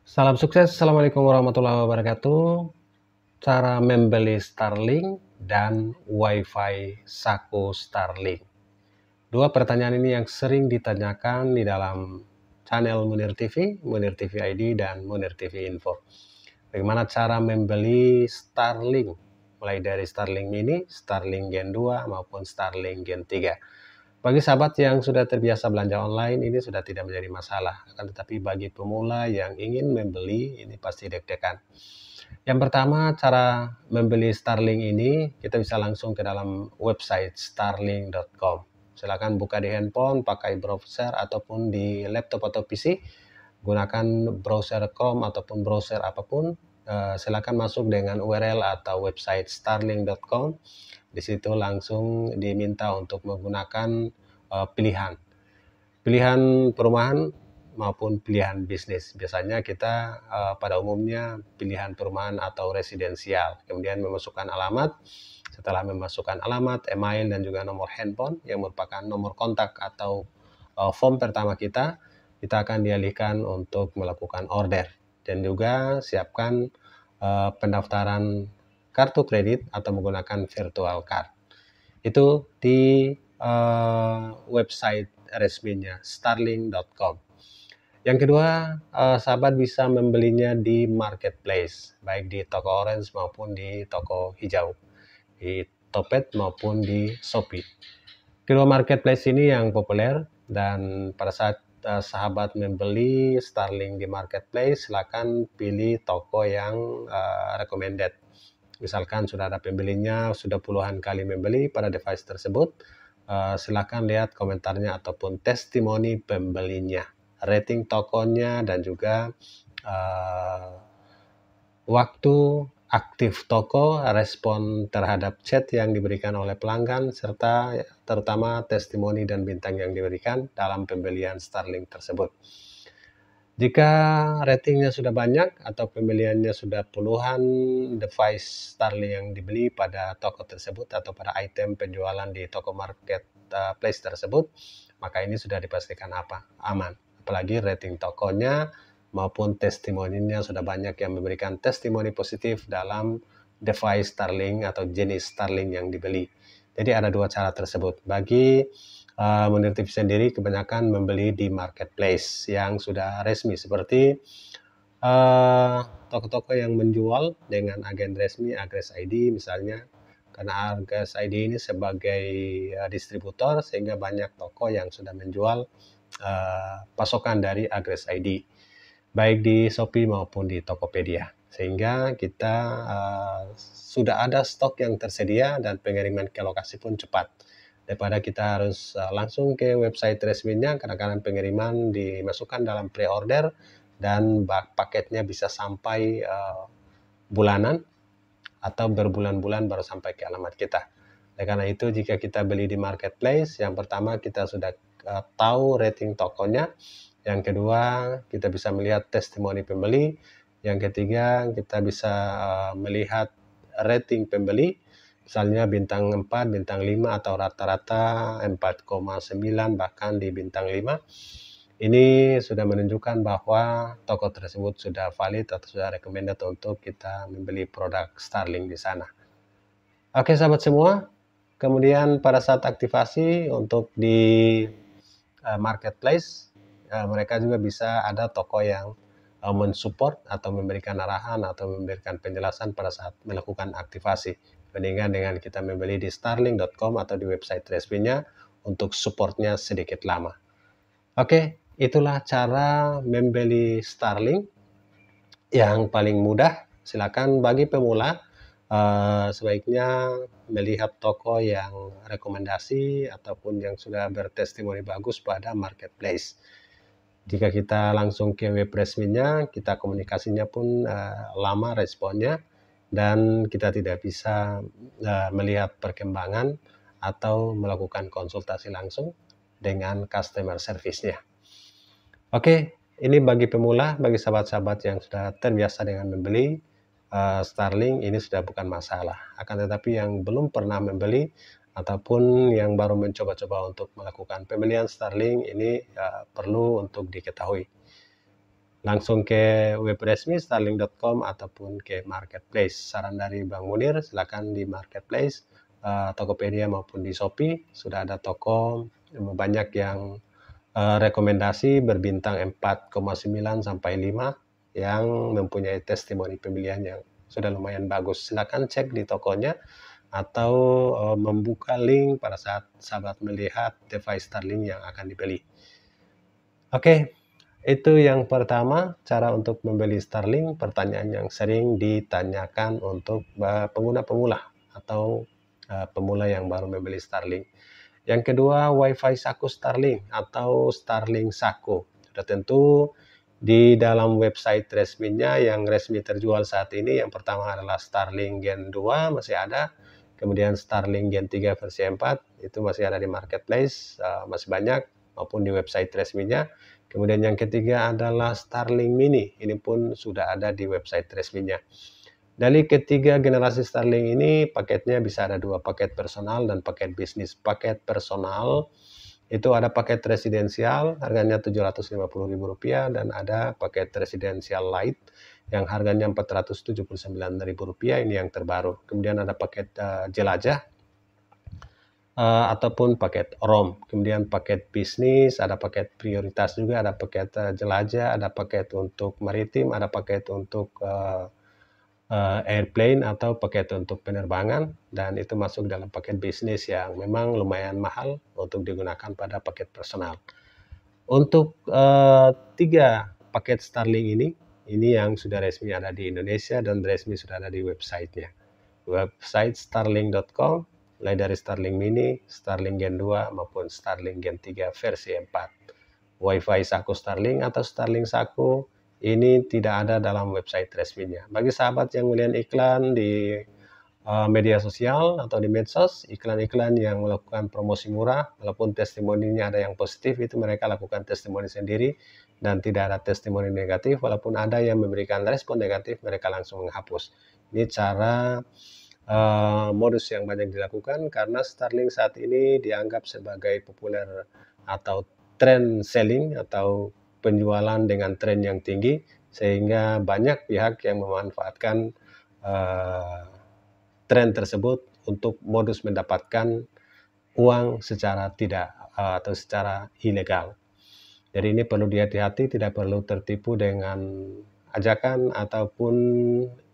Salam sukses, Assalamualaikum warahmatullahi wabarakatuh. Cara membeli Starlink dan WiFi Saku Starlink. Dua pertanyaan ini yang sering ditanyakan di dalam channel Munir TV, Munir TV ID, dan Munir TV Info. Bagaimana cara membeli Starlink? Mulai dari Starlink Mini, Starlink Gen 2, maupun Starlink Gen 3. Bagi sahabat yang sudah terbiasa belanja online, ini sudah tidak menjadi masalah. Akan tetapi bagi pemula yang ingin membeli, ini pasti deg-degan. Yang pertama, cara membeli Starlink ini, kita bisa langsung ke dalam website starlink.com. Silakan buka di handphone, pakai browser, ataupun di laptop atau PC. Gunakan browser Chrome ataupun browser apapun. Silakan masuk dengan URL atau website starlink.com. Di situ langsung diminta untuk menggunakan pilihan perumahan maupun pilihan bisnis. Biasanya kita pada umumnya pilihan perumahan atau residensial. Kemudian memasukkan alamat. Setelah memasukkan alamat, email, dan juga nomor handphone yang merupakan nomor kontak atau form pertama kita akan dialihkan untuk melakukan order. Dan juga siapkan pendaftaran kartu kredit atau menggunakan virtual card. Itu di website resminya starlink.com. Yang kedua, sahabat bisa membelinya di marketplace, baik di toko orange maupun di toko hijau, di Topet maupun di Shopee. Kedua marketplace ini yang populer, dan pada saat sahabat membeli Starlink di marketplace, silakan pilih toko yang recommended. Misalkan sudah ada pembelinya, sudah puluhan kali membeli pada device tersebut, silakan lihat komentarnya ataupun testimoni pembelinya, rating tokonya, dan juga waktu aktif toko, respon terhadap chat yang diberikan oleh pelanggan, serta terutama testimoni dan bintang yang diberikan dalam pembelian Starlink tersebut. Jika ratingnya sudah banyak atau pembeliannya sudah puluhan device Starlink yang dibeli pada toko tersebut atau pada item penjualan di toko marketplace tersebut, maka ini sudah dipastikan aman. Apalagi rating tokonya maupun testimoninya sudah banyak yang memberikan testimoni positif dalam device Starlink atau jenis Starlink yang dibeli. Jadi ada dua cara tersebut. Bagi Munir TV sendiri kebanyakan membeli di marketplace yang sudah resmi, seperti toko-toko yang menjual dengan agen resmi Agres ID misalnya, karena Agres ID ini sebagai distributor, sehingga banyak toko yang sudah menjual pasokan dari Agres ID, baik di Shopee maupun di Tokopedia, sehingga kita sudah ada stok yang tersedia dan pengiriman ke lokasi pun cepat. Daripada kita harus langsung ke website resminya, kadang-kadang pengiriman dimasukkan dalam pre-order dan paketnya bisa sampai bulanan atau berbulan-bulan baru sampai ke alamat kita. Oleh karena itu, jika kita beli di marketplace, yang pertama kita sudah tahu rating tokonya, yang kedua kita bisa melihat testimoni pembeli, yang ketiga kita bisa melihat rating pembeli, misalnya bintang 4, bintang 5, atau rata-rata 4,9 bahkan di bintang 5. Ini sudah menunjukkan bahwa toko tersebut sudah valid atau sudah recommended untuk kita membeli produk Starlink di sana. Oke sahabat semua, kemudian pada saat aktivasi untuk di marketplace, mereka juga bisa ada toko yang mensupport atau memberikan arahan atau memberikan penjelasan pada saat melakukan aktivasi, bandingkan dengan kita membeli di starlink.com atau di website resminya untuk supportnya sedikit lama. Oke, itulah cara membeli Starlink yang paling mudah. Silakan bagi pemula sebaiknya melihat toko yang rekomendasi ataupun yang sudah bertestimoni bagus pada marketplace. Jika kita langsung ke web resminya, kita komunikasinya pun lama responnya, dan kita tidak bisa melihat perkembangan atau melakukan konsultasi langsung dengan customer service-nya. Oke, ini bagi pemula, bagi sahabat-sahabat yang sudah terbiasa dengan membeli Starlink, ini sudah bukan masalah. Akan tetapi yang belum pernah membeli ataupun yang baru mencoba-coba untuk melakukan pembelian Starlink, ini perlu untuk diketahui. langsung ke web resmi starlink.com ataupun ke marketplace. Saran dari Bang Munir, silakan di marketplace, Tokopedia maupun di Shopee sudah ada toko banyak yang rekomendasi berbintang 4,9 sampai 5 yang mempunyai testimoni pembelian yang sudah lumayan bagus. Silakan cek di tokonya atau membuka link pada saat sahabat melihat device Starlink yang akan dibeli. Oke, itu yang pertama, cara untuk membeli Starlink, pertanyaan yang sering ditanyakan untuk pengguna pemula atau pemula yang baru membeli Starlink. Yang kedua, Wi-Fi Saku Starlink atau Starlink Saku. Sudah tentu di dalam website resminya yang resmi terjual saat ini, yang pertama adalah Starlink Gen 2 masih ada, kemudian Starlink Gen 3 versi 4 itu masih ada di marketplace, masih banyak, maupun di website resminya. Kemudian yang ketiga adalah Starlink Mini, ini pun sudah ada di website resminya. Dari ketiga generasi Starlink ini paketnya bisa ada 2 paket personal dan paket bisnis. Paket personal itu ada paket residensial harganya Rp750.000 dan ada paket residensial light yang harganya Rp479.000, ini yang terbaru. Kemudian ada paket jelajah ataupun paket ROM. Kemudian paket bisnis, ada paket prioritas juga, ada paket jelajah, ada paket untuk maritim, ada paket untuk airplane atau paket untuk penerbangan, dan itu masuk dalam paket bisnis yang memang lumayan mahal untuk digunakan pada paket personal. Untuk 3 paket Starlink ini yang sudah resmi ada di Indonesia dan resmi sudah ada di websitenya. Website starlink.com, mulai dari Starlink Mini, Starlink Gen 2 maupun Starlink Gen 3 versi 4. Wi-Fi Saku Starlink atau Starlink Saku ini tidak ada dalam website resminya. Bagi sahabat yang melihat iklan di media sosial atau di medsos, iklan-iklan yang melakukan promosi murah, walaupun testimoninya ada yang positif, itu mereka lakukan testimoni sendiri dan tidak ada testimoni negatif. Walaupun ada yang memberikan respon negatif, mereka langsung menghapus. Ini cara modus yang banyak dilakukan karena Starlink saat ini dianggap sebagai populer atau trend selling atau penjualan dengan tren yang tinggi, sehingga banyak pihak yang memanfaatkan tren tersebut untuk modus mendapatkan uang secara tidak atau secara ilegal. Jadi ini perlu dihati-hati, tidak perlu tertipu dengan ajakan ataupun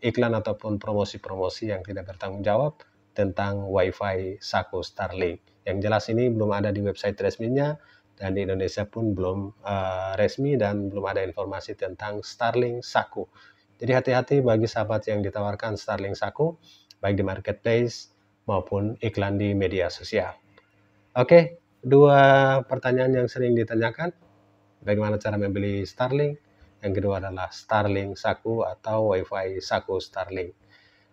iklan ataupun promosi-promosi yang tidak bertanggung jawab tentang Wi-Fi Saku Starlink. Yang jelas ini belum ada di website resminya dan di Indonesia pun belum resmi dan belum ada informasi tentang Starlink Saku. Jadi hati-hati bagi sahabat yang ditawarkan Starlink Saku, baik di marketplace maupun iklan di media sosial. Oke, 2 pertanyaan yang sering ditanyakan, bagaimana cara membeli Starlink? Yang kedua adalah Starlink Saku atau Wi-Fi Saku Starlink.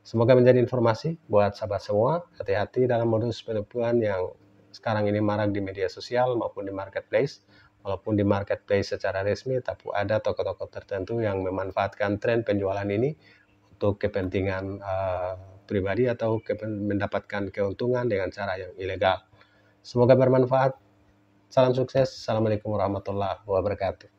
Semoga menjadi informasi buat sahabat semua. Hati-hati dalam modus penipuan yang sekarang ini marak di media sosial maupun di marketplace. Walaupun di marketplace secara resmi, tapi ada toko-toko tertentu yang memanfaatkan tren penjualan ini untuk kepentingan pribadi atau mendapatkan keuntungan dengan cara yang ilegal. Semoga bermanfaat. Salam sukses. Assalamualaikum warahmatullahi wabarakatuh.